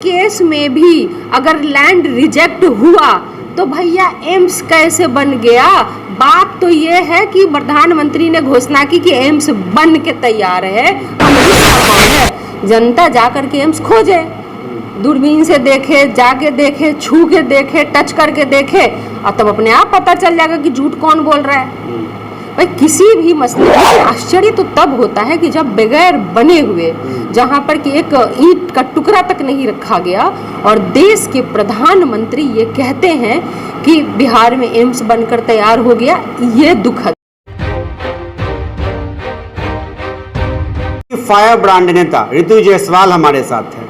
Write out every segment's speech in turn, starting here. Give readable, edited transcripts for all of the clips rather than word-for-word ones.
Case में भी अगर लैंड रिजेक्ट हुआ तो भैया एम्स कैसे बन गया। बात तो ये है कि प्रधानमंत्री ने घोषणा की कि एम्स बन के तैयार है। हम कौन है, जनता जाकर के एम्स खोजे, दूरबीन से देखे, जाके देखे, छू के देखे, टच करके देखे और तब अपने आप पता चल जाएगा कि झूठ कौन बोल रहा है। भाई किसी भी मसले में आश्चर्य तो तब होता है कि जब बगैर बने हुए, जहाँ पर कि एक ईंट का टुकड़ा तक नहीं रखा गया और देश के प्रधानमंत्री ये कहते हैं कि बिहार में एम्स बनकर तैयार हो गया। ये दुखद। फायर ब्रांड नेता ऋतु जायसवाल हमारे साथ है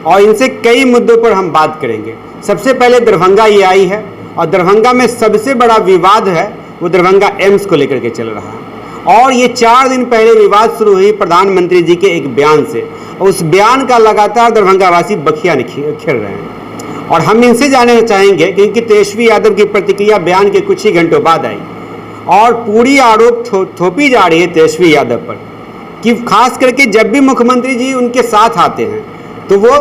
और इनसे कई मुद्दों पर हम बात करेंगे। सबसे पहले दरभंगा ये आई है और दरभंगा में सबसे बड़ा विवाद है वो दरभंगा एम्स को लेकर के चल रहा है और ये 4 दिन पहले विवाद शुरू हुई प्रधानमंत्री जी के एक बयान से। उस बयान का लगातार दरभंगा वासी बखिया खेल रहे हैं और हम इनसे जानना चाहेंगे क्योंकि तेजस्वी यादव की प्रतिक्रिया बयान के कुछ ही घंटों बाद आई और पूरी आरोप थोपी जा रही है तेजस्वी यादव पर कि खास करके जब भी मुख्यमंत्री जी उनके साथ आते हैं तो वो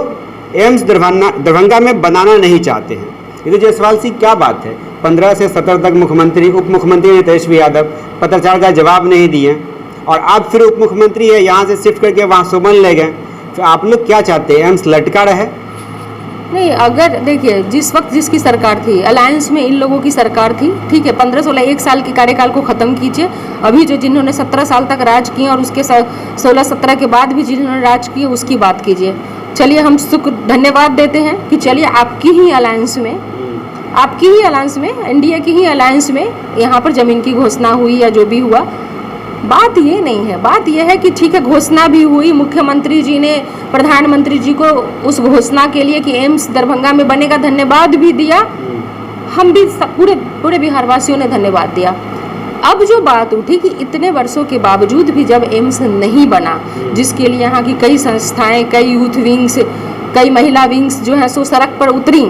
एम्स दरभंगा में बनाना नहीं चाहते हैं। ऋतु जायसवाल जी क्या बात है, 15 से 17 तक मुख्यमंत्री उप मुख्यमंत्री ने तेजस्वी यादव पत्रकार का जवाब नहीं दिए और अब फिर उप मुख्यमंत्री है, यहाँ से शिफ्ट करके वहाँ सुमन ले गए। तो आप लोग क्या चाहते हैं, एम्स लटका रहे? नहीं, अगर देखिए जिस वक्त जिसकी सरकार थी, अलायंस में इन लोगों की सरकार थी, ठीक है, 15-16 1 साल के कार्यकाल को ख़त्म कीजिए। अभी जो जिन्होंने 17 साल तक राज किए और उसके 16-17 के बाद भी जिन्होंने राज किए उसकी बात कीजिए। चलिए हम धन्यवाद देते हैं कि चलिए आपकी ही अलायंस में एनडीए की ही अलायंस में यहाँ पर ज़मीन की घोषणा हुई या जो भी हुआ। बात ये नहीं है, बात ये है कि ठीक है घोषणा भी हुई, मुख्यमंत्री जी ने प्रधानमंत्री जी को उस घोषणा के लिए कि एम्स दरभंगा में बनेगा धन्यवाद भी दिया। हम भी पूरे बिहार वासियों ने धन्यवाद दिया। अब जो बात उठी कि इतने वर्षों के बावजूद भी जब एम्स नहीं बना, जिसके लिए यहाँ की कई संस्थाएं, कई यूथ विंग्स, कई महिला विंग्स जो है सो सड़क पर उतरी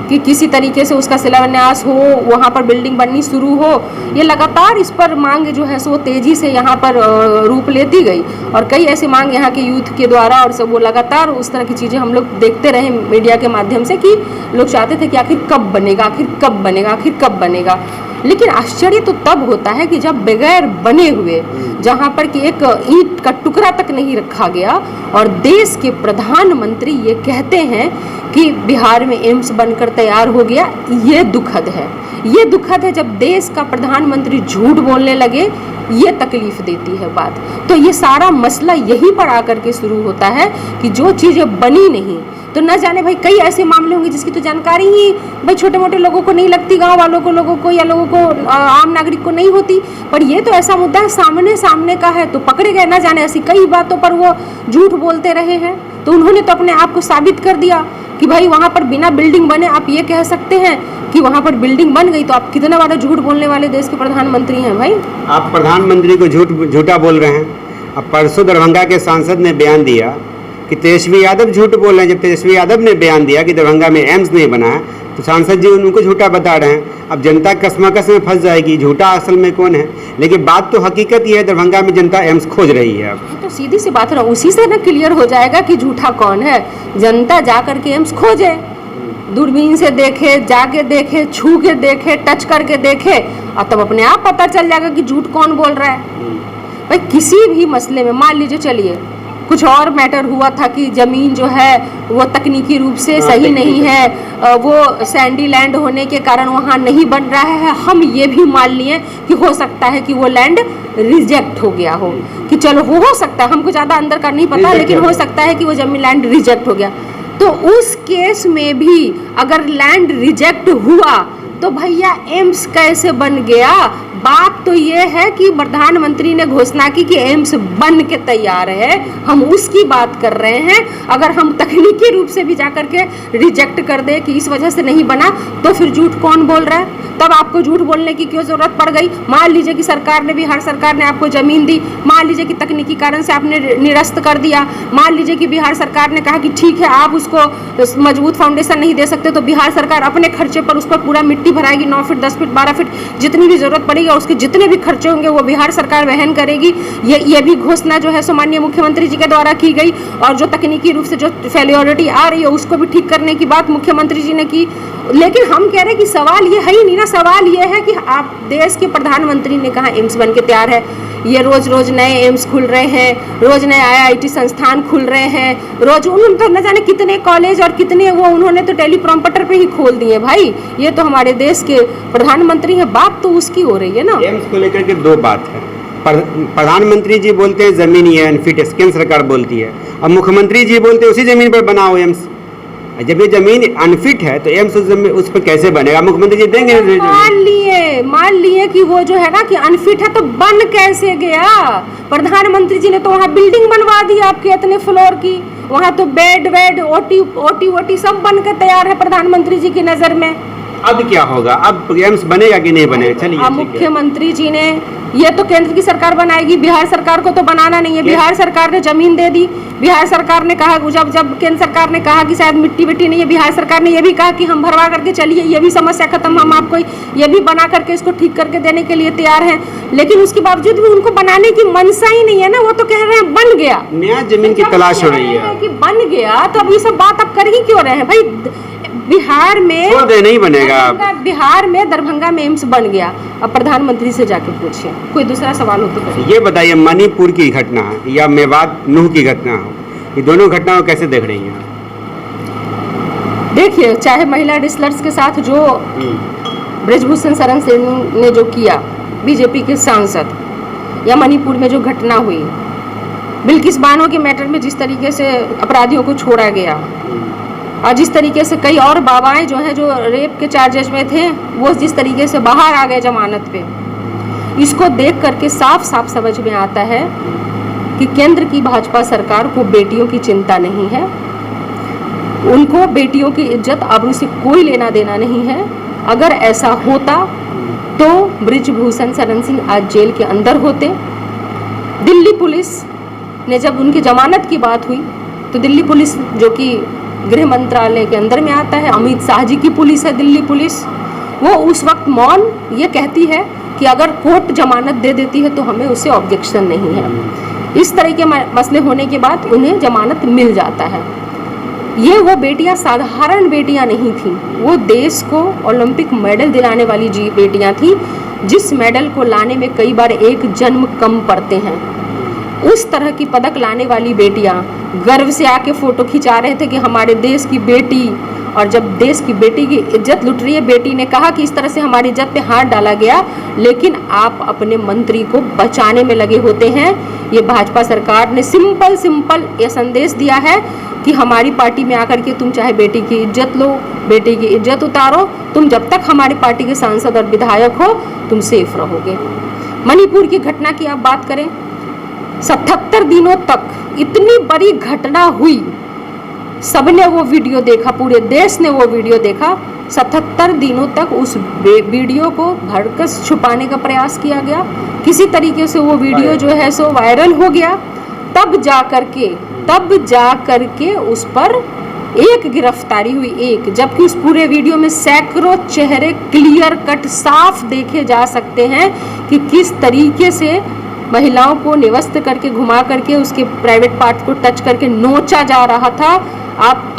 कि किसी तरीके से उसका शिलान्यास हो, वहाँ पर बिल्डिंग बननी शुरू हो। ये लगातार इस पर मांग जो है सो तेजी से यहाँ पर रूप लेती गई और कई ऐसी मांग यहाँ के यूथ के द्वारा और सब वो लगातार उस तरह की चीज़ें हम लोग देखते रहे मीडिया के माध्यम से कि लोग चाहते थे कि आखिर कब बनेगा। लेकिन आश्चर्य तो तब होता है कि जब बगैर बने हुए, जहाँ पर कि एक ईंट का टुकड़ा तक नहीं रखा गया और देश के प्रधानमंत्री ये कहते हैं कि बिहार में एम्स बनकर तैयार हो गया। ये दुखद है जब देश का प्रधानमंत्री झूठ बोलने लगे, ये तकलीफ देती है बात। तो ये सारा मसला यहीं पर आकर के शुरू होता है कि जो चीज़ें बनी नहीं तो न जाने भाई कई ऐसे मामले होंगे जिसकी तो जानकारी ही भाई छोटे मोटे लोगों को नहीं लगती, गांव वालों को, लोगों को या लोगों को, आम नागरिक को नहीं होती। पर ये तो ऐसा मुद्दा है सामने का है तो पकड़े गए। न जाने ऐसी कई बातों पर वो झूठ बोलते रहे हैं तो उन्होंने तो अपने आप को साबित कर दिया कि भाई वहाँ पर बिना बिल्डिंग बने आप ये कह सकते हैं कि वहाँ पर बिल्डिंग बन गई। तो आप कितना बड़ा झूठ बोलने वाले देश के प्रधानमंत्री हैं भाई। आप प्रधानमंत्री को झूठा बोल रहे हैं। अब परसों दरभंगा के सांसद ने बयान दिया कि तेजस्वी यादव झूठ बोल रहे हैं। जब तेजस्वी यादव ने बयान दिया कि दरभंगा में एम्स नहीं बना है तो सांसद जी उनको झूठा बता रहे हैं। अब जनता कसमकस में फंस जाएगी, झूठा असल में कौन है। लेकिन बात तो हकीकत ये है, दरभंगा में जनता एम्स खोज रही है। अब तो सीधी सी बात है ना, उसी से ना क्लियर हो जाएगा कि झूठा कौन है। जनता जाकर के एम्स खोजे, दूरबीन से देखे, जाके देखे, छू के देखे, टच करके देखे और तब अपने आप पता चल जाएगा कि झूठ कौन बोल रहा है। भाई किसी भी मसले में मान लीजिए, चलिए कुछ और मैटर हुआ था कि ज़मीन जो है वो तकनीकी रूप से सही नहीं है, वो सैंडी लैंड होने के कारण वहाँ नहीं बन रहा है। हम ये भी मान लिए कि हो सकता है कि वो लैंड रिजेक्ट हो गया हो, कि चलो हो सकता है, हमको ज़्यादा अंदर का नहीं पता, लेकिन हो सकता है कि वो ज़मीन लैंड रिजेक्ट हो गया। तो उस केस में भी अगर लैंड रिजेक्ट हुआ तो भैया एम्स कैसे बन गया। बात तो ये है कि प्रधानमंत्री ने घोषणा की कि एम्स बन के तैयार है, हम उसकी बात कर रहे हैं। अगर हम तकनीकी रूप से भी जाकर के रिजेक्ट कर दे कि इस वजह से नहीं बना तो फिर झूठ कौन बोल रहा है। तब आपको झूठ बोलने की क्यों ज़रूरत पड़ गई। मान लीजिए कि सरकार ने, बिहार सरकार ने आपको ज़मीन दी, मान लीजिए कि तकनीकी कारण से आपने निरस्त कर दिया, मान लीजिए कि बिहार सरकार ने कहा कि ठीक है आप उसको मजबूत फाउंडेशन नहीं दे सकते तो बिहार सरकार अपने खर्चे पर उस पर पूरा मिट्टी भराएगी 9 फीट 10 फीट 12 फीट जितनी भी जरूरत पड़ेगी और उसके जितने भी खर्चे होंगे वो बिहार सरकार वहन करेगी। ये भी घोषणा जो है सो माननीय मुख्यमंत्री जी के द्वारा की गई। और जो तकनीकी रूप से जो फेलियोरिटी आ रही है उसको भी ठीक करने की बात मुख्यमंत्री जी ने की। लेकिन हम कह रहे हैं कि सवाल ये है ही नहीं ना, सवाल ये है कि आप देश के प्रधानमंत्री ने कहा एम्स बन के तैयार है, ये रोज रोज नए एम्स खुल रहे हैं, रोज नए IIT संस्थान खुल रहे हैं, रोज उन्होंने तो न जाने कितने कॉलेज और कितने वो उन्होंने तो टेलीप्रॉम्प्टर पे ही खोल दिए। भाई ये तो हमारे देश के प्रधानमंत्री है, बात तो उसकी हो रही है ना। एम्स को लेकर के दो बात है, प्रधानमंत्री जी बोलते हैं जमीन ये अनफिट है, केंद्र सरकार बोलती है, और मुख्यमंत्री जी बोलते हैं उसी जमीन पर बनाओ एम्स। जब ये जमीन अनफिट है तो एम्स उस पर कैसे बनेगा? मुख्यमंत्री जी देंगे? मान लिए कि वो जो है ना कि अनफिट है तो बन कैसे गया? प्रधानमंत्री जी ने तो वहाँ बिल्डिंग बनवा दी आपके इतने फ्लोर की, वहाँ तो बेड वेड ओटी सब बन के तैयार है प्रधानमंत्री जी की नजर में। अब क्या होगा? अब एम्स बनेगा कि नहीं बनेगा? चलिए, मुख्यमंत्री जी ने ये तो केंद्र की सरकार बनाएगी, बिहार सरकार को तो बनाना नहीं है। बिहार सरकार ने जमीन दे दी, बिहार सरकार ने कहा जब केंद्र सरकार ने कहा कि शायद मिट्टी विट्टी नहीं है, बिहार सरकार ने ये भी कहा कि हम भरवा करके चलिए, ये भी समस्या खत्म, हम आपको ये भी बना करके इसको ठीक करके देने के लिए तैयार हैं। लेकिन उसके बावजूद भी उनको बनाने की मनसा ही नहीं है ना, वो तो कह रहे हैं बन गया, नया जमीन की तलाश हो रही है कि बन गया। तो अब ये सब बात अब कर ही क्यों रहे हैं भाई? बिहार में नहीं बनेगा, बिहार में दरभंगा में एम्स बन गया। अब प्रधानमंत्री से जाके पूछिए, कोई दूसरा सवाल हो तो ये बताइए, मणिपुर की घटना या मेवात नूह की घटना हो, ये दोनों घटनाओं कैसे देख रही हैं? देखिए, चाहे महिला डिस्लर्स के साथ जो ब्रजभूषण शरण सिंह ने जो किया, बीजेपी के सांसद, या मणिपुर में जो घटना हुई, बिल्किस बानो के मैटर में जिस तरीके से अपराधियों को छोड़ा गया, और जिस तरीके से कई और बाबाएं जो हैं जो रेप के चार्जेस में थे वो जिस तरीके से बाहर आ गए जमानत पे, इसको देख करके साफ साफ समझ में आता है कि केंद्र की भाजपा सरकार को बेटियों की चिंता नहीं है, उनको बेटियों की इज्जत आबरू से कोई लेना देना नहीं है। अगर ऐसा होता तो ब्रिजभूषण शरण सिंह आज जेल के अंदर होते। दिल्ली पुलिस ने जब उनकी जमानत की बात हुई तो दिल्ली पुलिस जो कि गृह मंत्रालय के अंदर में आता है, अमित शाह जी की पुलिस है दिल्ली पुलिस, वो उस वक्त मौन ये कहती है कि अगर कोर्ट जमानत दे देती है तो हमें उससे ऑब्जेक्शन नहीं है। इस तरह के मसले होने के बाद उन्हें जमानत मिल जाता है। ये वो बेटियां साधारण बेटियां नहीं थीं, वो देश को ओलंपिक मेडल दिलाने वाली बेटियां थीं, जिस मेडल को लाने में कई बार एक जन्म कम पड़ते हैं। उस तरह की पदक लाने वाली बेटियां गर्व से आके फोटो खिंचा रहे थे कि हमारे देश की बेटी, और जब देश की बेटी की इज्जत लुट रही है, बेटी ने कहा कि इस तरह से हमारी इज्जत पे हाथ डाला गया, लेकिन आप अपने मंत्री को बचाने में लगे होते हैं। ये भाजपा सरकार ने सिंपल ये संदेश दिया है कि हमारी पार्टी में आकर के तुम चाहे बेटी की इज्जत लो, बेटी की इज्जत उतारो, तुम जब तक हमारी पार्टी के सांसद और विधायक हो तुम सेफ रहोगे। मणिपुर की घटना की आप बात करें, 77 दिनों तक इतनी बड़ी घटना हुई, सबने वो वीडियो देखा, पूरे देश ने वो वीडियो देखा। 77 दिनों तक उस वीडियो को भरकस छुपाने का प्रयास किया गया, किसी तरीके से वो वीडियो जो है सो वायरल हो गया, तब जा करके उस पर एक गिरफ्तारी हुई, एक, जबकि उस पूरे वीडियो में सैकड़ों चेहरे क्लियर कट साफ देखे जा सकते हैं कि किस तरीके से महिलाओं को निवस्त करके घुमा करके उसके प्राइवेट पार्ट को टच करके नोचा जा रहा था। आप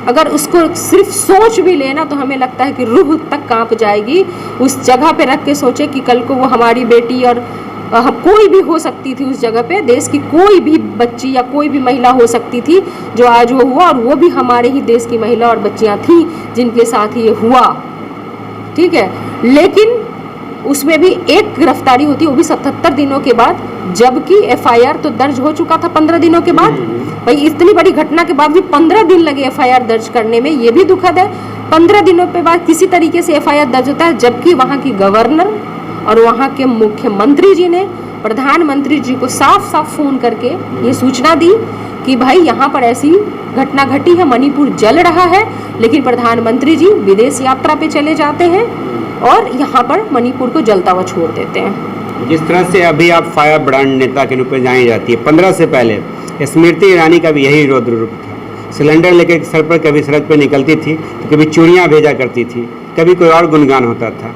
अगर उसको सिर्फ सोच भी लेना तो हमें लगता है कि रूह तक कांप जाएगी। उस जगह पे रख के सोचे कि कल को वो हमारी बेटी और कोई भी हो सकती थी, उस जगह पे देश की कोई भी बच्ची या कोई भी महिला हो सकती थी जो आज वो हुआ, और वो भी हमारे ही देश की महिला और बच्चियां थी जिनके साथ ये हुआ, ठीक है। लेकिन उसमें भी एक गिरफ्तारी होती, वो भी 77 दिनों के बाद, जबकि FIR तो दर्ज हो चुका था 15 दिनों के बाद। भाई इतनी बड़ी घटना के बाद भी 15 दिन लगे FIR दर्ज करने में, ये भी दुखद है। 15 दिनों के बाद किसी तरीके से FIR दर्ज होता है, जबकि वहाँ की गवर्नर और वहाँ के मुख्यमंत्री जी ने प्रधानमंत्री जी को साफ साफ फ़ोन करके ये सूचना दी कि भाई यहाँ पर ऐसी घटना घटी है, मणिपुर जल रहा है, लेकिन प्रधानमंत्री जी विदेश यात्रा पे चले जाते हैं और यहाँ पर मणिपुर को जलता हुआ छोड़ देते हैं। जिस तरह से अभी आप फायर ब्रांड नेता के रूप में जानी जाती है, 15 से पहले स्मृति ईरानी का भी यही रौद्र रूप था। सिलेंडर लेकर सर पर कभी सड़क पर निकलती थी तो कभी चूड़ियाँ भेजा करती थी, कभी कोई और गुणगान होता था।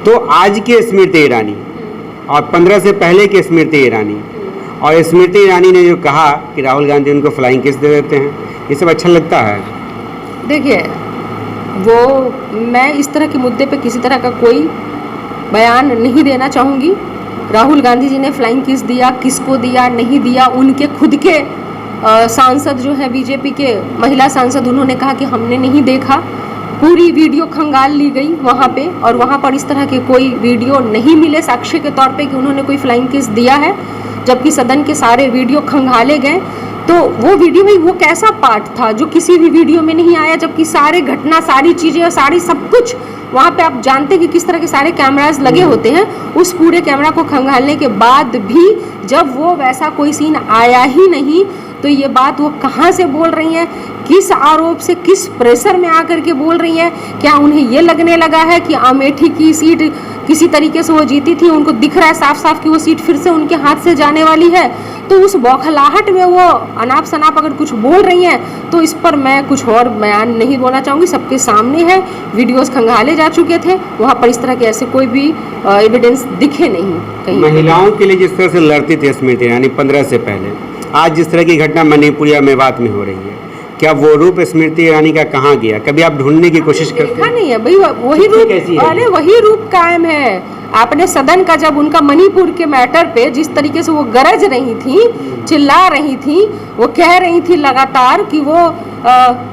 तो आज की स्मृति ईरानी और 15 से पहले की स्मृति ईरानी और स्मृति ईरानी ने जो कहा कि राहुल गांधी उनको फ्लाइंग किस दे देते हैं, ये सब अच्छा लगता है? देखिए, वो मैं इस तरह के मुद्दे पे किसी तरह का कोई बयान नहीं देना चाहूँगी। राहुल गांधी जी ने फ्लाइंग किस दिया, किसको दिया, नहीं दिया, उनके खुद के सांसद जो है बीजेपी के महिला सांसद, उन्होंने कहा कि हमने नहीं देखा। पूरी वीडियो खंगाल ली गई वहाँ पे और वहाँ पर इस तरह के कोई वीडियो नहीं मिले साक्ष्य के तौर पे कि उन्होंने कोई फ्लाइंग किस दिया है, जबकि सदन के सारे वीडियो खंगाले गए। तो वो वीडियो में वो कैसा पार्ट था जो किसी भी वीडियो में नहीं आया, जबकि सारे घटना, सारी चीज़ें और सारी सब कुछ वहाँ पे आप जानते हैं कि किस तरह के सारे कैमराज लगे होते हैं। उस पूरे कैमरा को खंगालने के बाद भी जब वो वैसा कोई सीन आया ही नहीं, तो ये बात वो कहाँ से बोल रही हैं, किस आरोप से, किस प्रेशर में आकर के बोल रही हैं? क्या उन्हें ये लगने लगा है कि अमेठी की सीट किसी तरीके से वो जीती थी, उनको दिख रहा है साफ साफ कि वो सीट फिर से उनके हाथ से जाने वाली है, तो उस बौखलाहट में वो अनाप शनाप अगर कुछ बोल रही हैं तो इस पर मैं कुछ और बयान नहीं बोलना चाहूँगी। सबके सामने है, वीडियोस खंगाले जा चुके थे, वहाँ पर इस तरह के ऐसे कोई भी एविडेंस दिखे नहीं कहीं। महिलाओं के लिए जिस तरह से लड़ती थी स्मृति ईरानी 15 से पहले, आज जिस तरह की घटना मणिपुर या मेवात में हो रही है, क्या वो रूप स्मृति ईरानी का कहाँ गया? कभी आप ढूंढने की कोशिश करते देखा नहीं है भाई, वही रूप, अरे वही रूप कायम है। आपने सदन का जब उनका मणिपुर के मैटर पे जिस तरीके से वो गरज रही थी, चिल्ला रही थी, वो कह रही थी लगातार कि वो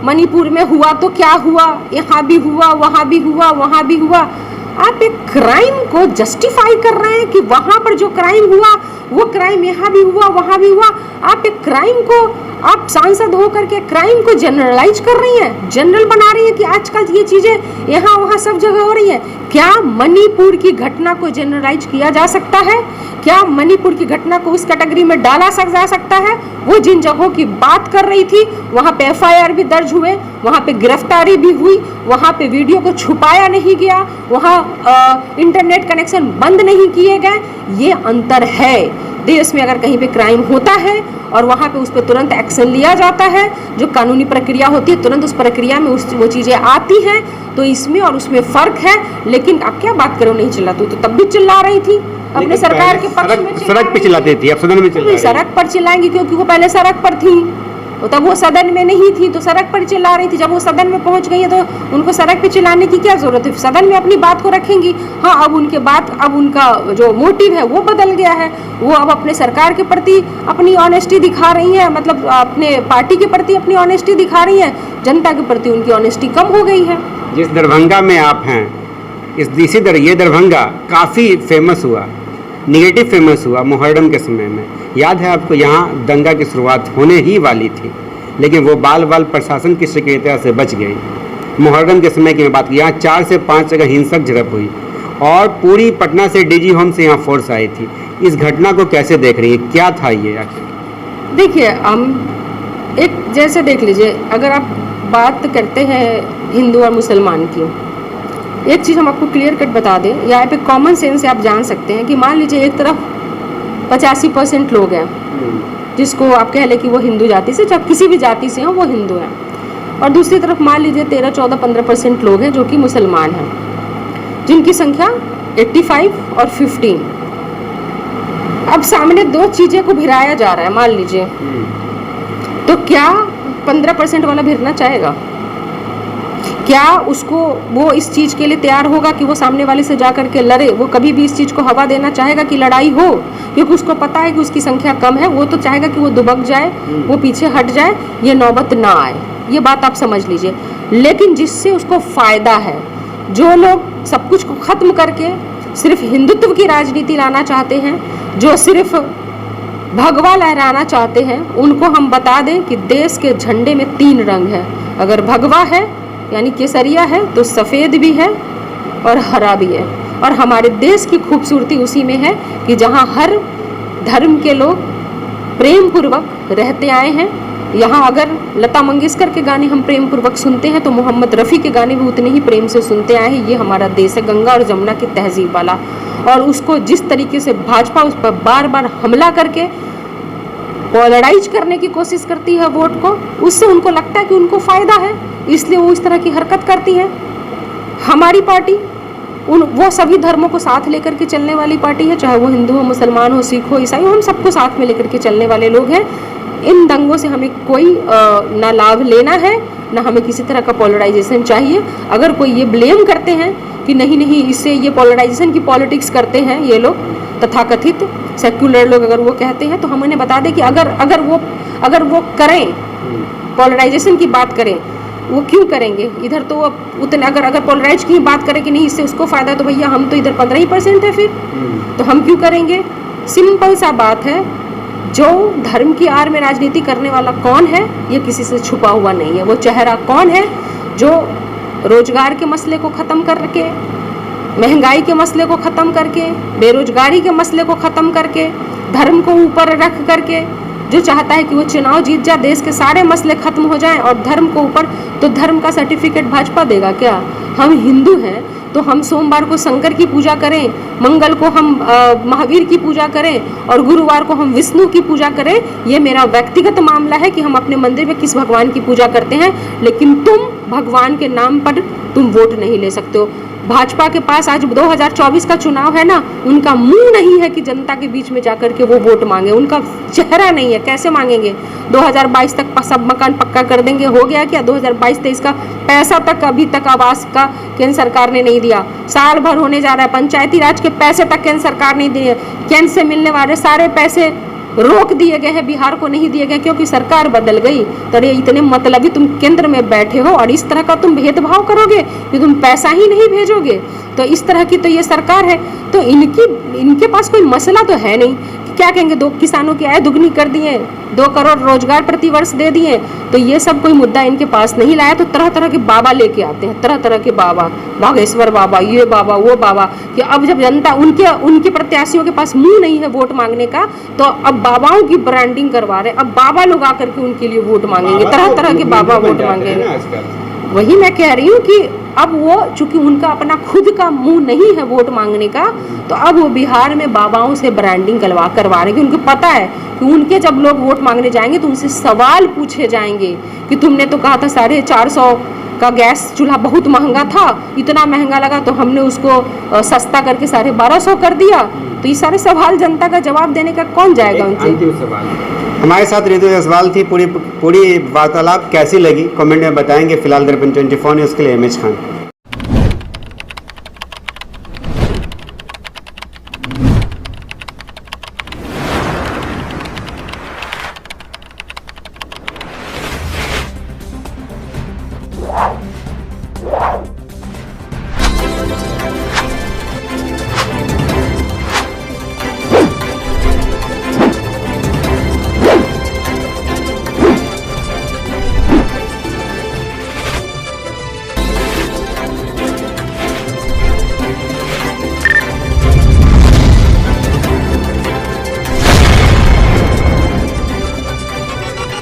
मणिपुर में हुआ तो क्या हुआ, यहाँ भी हुआ, वहाँ भी हुआ, वहाँ भी हुआ। आप एक क्राइम को जस्टिफाई कर रहे हैं कि वहाँ पर जो क्राइम हुआ वो क्राइम यहाँ भी हुआ, वहाँ भी हुआ। आप एक क्राइम को, आप सांसद होकर के क्राइम को जनरलाइज कर रही हैं, जनरल बना रही हैं कि आजकल ये चीज़ें यहाँ वहाँ सब जगह हो रही हैं। क्या मणिपुर की घटना को जनरलाइज किया जा सकता है? क्या मणिपुर की घटना को उस कैटेगरी में डाला जा सकता है? वो जिन जगहों की बात कर रही थी वहाँ पे FIR भी दर्ज हुए, वहाँ पे गिरफ्तारी भी हुई, वहाँ पे वीडियो को छुपाया नहीं गया, वहाँ इंटरनेट कनेक्शन बंद नहीं किए गए। ये अंतर है। देश में अगर कहीं पे क्राइम होता है और वहाँ पे उस पर तुरंत एक्शन लिया जाता है, जो कानूनी प्रक्रिया होती है तुरंत उस प्रक्रिया में वो चीज़ें आती हैं, तो इसमें और उसमें फ़र्क है। लेकिन आप क्या बात करो, नहीं चिल्लाती तो तब भी चिल्ला रही थी अपने सरकार के पक्ष में, सड़क पे चिल्लाती थी, अब सदन में चिल्ला रही है। सड़क पर चिल्लाएंगी क्योंकि वो पहले सड़क पर थी, तो तब वो सदन में नहीं थी तो सड़क पर चिल्ला रही थी। जब वो सदन में पहुंच गई है तो उनको सड़क पे चिल्लाने की क्या जरूरत है? सदन में अपनी बात को रखेंगी। हाँ, अब उनके बात, अब उनका जो मोटिव है वो बदल गया है। वो अब अपने सरकार के प्रति अपनी ऑनेस्टी दिखा रही है, मतलब अपने पार्टी के प्रति अपनी ऑनेस्टी दिखा रही है, जनता के प्रति उनकी ऑनेस्टी कम हो गई है। जिस दरभंगा में आप हैं, ये दरभंगा काफ़ी फेमस हुआ, निगेटिव फेमस हुआ मुहर्रम के समय में। याद है आपको, यहाँ दंगा की शुरुआत होने ही वाली थी, लेकिन वो बाल प्रशासन की सक्रियता से बच गई। मुहर्रम के समय की मैं बात की, यहाँ 4 से 5 जगह हिंसक झड़प हुई और पूरी पटना से DG होम से यहाँ फोर्स आई थी। इस घटना को कैसे देख रही है, क्या था ये आखिर? देखिए, हम एक जैसे देख लीजिए, अगर आप बात करते हैं हिंदू और मुसलमान की, एक चीज़ हम आपको क्लियर कट बता दें, यहाँ पे कॉमन सेंस से आप जान सकते हैं कि मान लीजिए एक तरफ 85% लोग हैं जिसको आप कह लें कि वो हिंदू जाति से, चाहे किसी भी जाति से हो वो हिंदू हैं, और दूसरी तरफ मान लीजिए 13, 14, 15% लोग हैं जो कि मुसलमान हैं, जिनकी संख्या 85 और 15। अब सामने दो चीज़ें को भिराया जा रहा है, मान लीजिए, तो क्या 15% वाला भिरना चाहेगा? क्या उसको वो इस चीज़ के लिए तैयार होगा कि वो सामने वाले से जा कर के लड़े? वो कभी भी इस चीज़ को हवा देना चाहेगा कि लड़ाई हो? क्योंकि उसको पता है कि उसकी संख्या कम है। वो तो चाहेगा कि वो दुबक जाए, वो पीछे हट जाए, ये नौबत ना आए। ये बात आप समझ लीजिए। लेकिन जिससे उसको फ़ायदा है, जो लोग सब कुछ को ख़त्म करके सिर्फ हिंदुत्व की राजनीति लाना चाहते हैं, जो सिर्फ भगवा लहराना चाहते हैं, उनको हम बता दें कि देश के झंडे में 3 रंग है। अगर भगवा है यानी केसरिया है, तो सफ़ेद भी है और हरा भी है। और हमारे देश की खूबसूरती उसी में है कि जहाँ हर धर्म के लोग प्रेम पूर्वक रहते आए हैं। यहाँ अगर लता मंगेशकर के गाने हम प्रेम पूर्वक सुनते हैं तो मोहम्मद रफ़ी के गाने भी उतने ही प्रेम से सुनते आए हैं। ये हमारा देश है, गंगा और जमुना की तहजीब वाला। और उसको जिस तरीके से भाजपा उस पर बार बार हमला करके पोलराइज करने की कोशिश करती है वोट को, उससे उनको लगता है कि उनको फ़ायदा है, इसलिए वो इस तरह की हरकत करती है। हमारी पार्टी वो सभी धर्मों को साथ लेकर के चलने वाली पार्टी है, चाहे वो हिंदू हो, मुसलमान हो, सिख हो, ईसाई हो, हम सबको साथ में लेकर के चलने वाले लोग हैं। इन दंगों से हमें कोई ना लाभ लेना है, ना हमें किसी तरह का पोलराइजेशन चाहिए। अगर कोई ये ब्लेम करते हैं कि नहीं इससे ये पोलराइजेशन की पॉलिटिक्स करते हैं ये लोग, तथाकथित सेक्युलर लोग, अगर वो कहते हैं तो हम उन्हें बता दें कि अगर वो करें, पोलराइजेशन की बात करें, वो क्यों करेंगे? इधर तो उतने अगर पोलराइज की बात करें कि नहीं इससे उसको फ़ायदा, तो भैया हम तो इधर 15% है, फिर तो हम क्यों करेंगे? सिंपल सा बात है। जो धर्म की आड़ में राजनीति करने वाला कौन है, ये किसी से छुपा हुआ नहीं है। वो चेहरा कौन है जो रोजगार के मसले को ख़त्म करके, महंगाई के मसले को ख़त्म करके, बेरोजगारी के मसले को ख़त्म करके, धर्म को ऊपर रख करके जो चाहता है कि वो चुनाव जीत जाए, देश के सारे मसले खत्म हो जाएं और धर्म को ऊपर, तो धर्म का सर्टिफिकेट भाजपा देगा क्या? हम हिंदू हैं तो हम सोमवार को शंकर की पूजा करें, मंगल को हम महावीर की पूजा करें और गुरुवार को हम विष्णु की पूजा करें। ये मेरा व्यक्तिगत मामला है कि हम अपने मंदिर में किस भगवान की पूजा करते हैं, लेकिन तुम भगवान के नाम पर तुम वोट नहीं ले सकते हो। भाजपा के पास आज 2024 का चुनाव है ना, उनका मुंह नहीं है कि जनता के बीच में जाकर के वो वोट मांगे, उनका चेहरा नहीं है, कैसे मांगेंगे? 2022 तक सब मकान पक्का कर देंगे, हो गया क्या? 2022-23 का पैसा तक अभी तक आवास का केंद्र सरकार ने नहीं दिया, साल भर होने जा रहा है, पंचायती राज के पैसे तक केंद्र सरकार नहीं दिए, केंद्र से मिलने वाले सारे पैसे रोक दिए गए हैं, बिहार को नहीं दिए गए क्योंकि सरकार बदल गई। तो इतने मतलबी तुम केंद्र में बैठे हो और इस तरह का तुम भेदभाव करोगे कि तुम पैसा ही नहीं भेजोगे, तो इस तरह की तो ये सरकार है। तो इनके पास कोई मसला तो है नहीं। क्या कहेंगे? 2 किसानों की आय दुगनी कर दिए, 2 करोड़ रोजगार प्रति वर्ष दे दिए, तो ये सब कोई मुद्दा इनके पास नहीं लाया। तो तरह तरह के बाबा लेके आते हैं, तरह तरह के बाबा, बागेश्वर बाबा, ये बाबा, वो बाबा, कि अब जब जनता उनके प्रत्याशियों के पास मुंह नहीं है वोट मांगने का, तो अब बाबाओं की ब्रांडिंग करवा रहे हैं। अब बाबा लोग आकर के उनके लिए वोट मांगेंगे, तरह तरह के बाबा वोट मांगेंगे। वही मैं कह रही हूँ कि अब वो चूंकि उनका अपना खुद का मुंह नहीं है वोट मांगने का, तो अब वो बिहार में बाबाओं से ब्रांडिंग करवा रहे हैं कि उनको पता है कि उनके जब लोग वोट मांगने जाएंगे तो उनसे सवाल पूछे जाएंगे कि तुमने तो कहा था 450 का गैस चूल्हा बहुत महंगा था, इतना महंगा लगा तो हमने उसको सस्ता करके 1250 कर दिया। तो ये सारे सवाल जनता का जवाब देने का कौन जाएगा उनसे? अंतिम सवाल हमारे साथ रितु जायसवाल थी। पूरी वार्तालाप कैसी लगी कमेंट में बताएंगे। फिलहाल दर्पण 24 न्यूज़ के लिए एमएच खान।